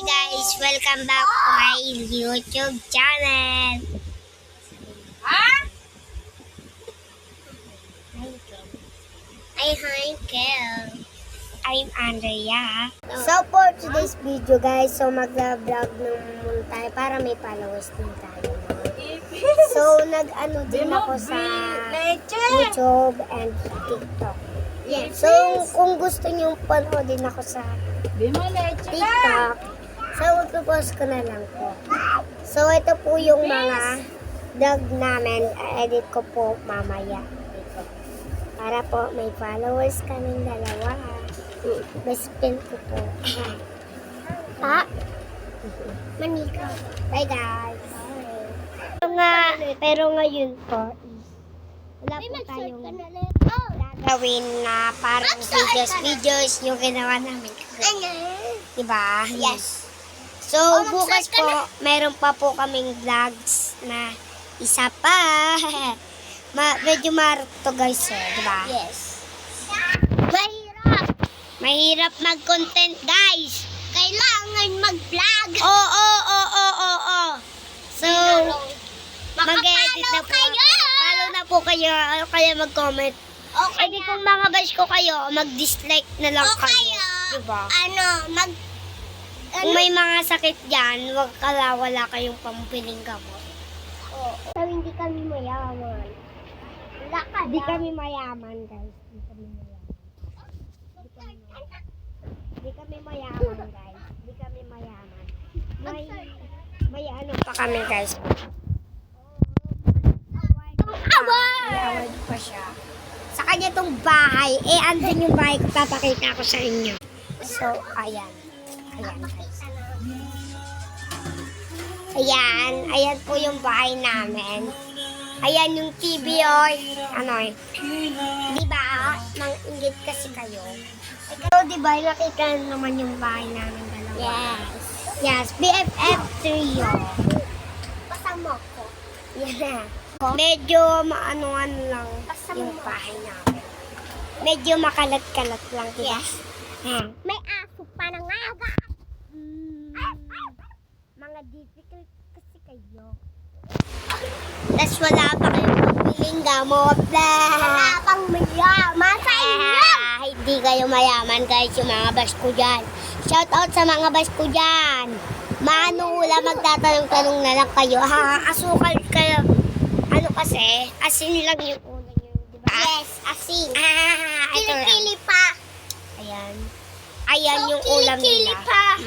guys, welcome back to my YouTube channel. Hi, Kel. I'm Andrea. So for today's video guys, so mag-vlog naman tayo para may followers din tayo. So nag-ano din ako sa YouTube and TikTok. So kung gusto niyo panoodin ako sa TikTok, so mag-post ko na lang po. So ito po yung mga vlog namin, edit ko po mamaya dito. Para po may followers kaming dalawa. Best friend ko po. Manika. Bye guys. Pero ngayon po, wala po tayong gagawin na parang videos yung ginawa namin. Diba? Yes. So, bukas po, meron pa po kaming vlogs na isa pa. Medyo marto guys, diba? Yes. Mahirap mag-content guys. Kailangan mag-vlog. Oo. So, mag-edit na po ako. Follow na po kayo. Kaya mag-comment. Okay. Hindi kung mga bash ko kayo, mag-dislike na lang kayo. Diba? Kung may mga sakit dyan, wala kayong pampiling gamot. So, hindi kami mayaman. Hindi kami mayaman, guys. Hindi kami mayaman, guys. Hindi kami mayaman. May ano pa kami, guys. Award pa siya. Sa kanya tong bahay. Andun yung bahay ko. Papakita ko sa inyo. So, ayan. Ayan, guys. Ayan po yung bahay namin. Ayan yung TV, diba? Nang-ingit kasi kayo. Ikaw, diba? Nakita naman yung bahay namin dalawa. Yes. BFF trio. Kasama ko. Yeah. Medyo maano-ano lang yung bahay namin. Medyo makalat-kalat lang, diba? Yes. May aso pa ng aga. Mga difficult kasi kayo. Tapos wala pa kayong pagpiling gamot. Wala pang mayaman sa inyo. Hindi kayo mayaman guys, yung mga bash ko dyan. Shout out sa mga bash ko dyan. Manula, magtatanong-tanong na lang kayo. Asukal kayo. Ano kasi, asin lang yung ulo nyo, diba? Yes, asin. Ito lang. Kili-kili pa. Ayan yung ulam nila. Kili-kili pa.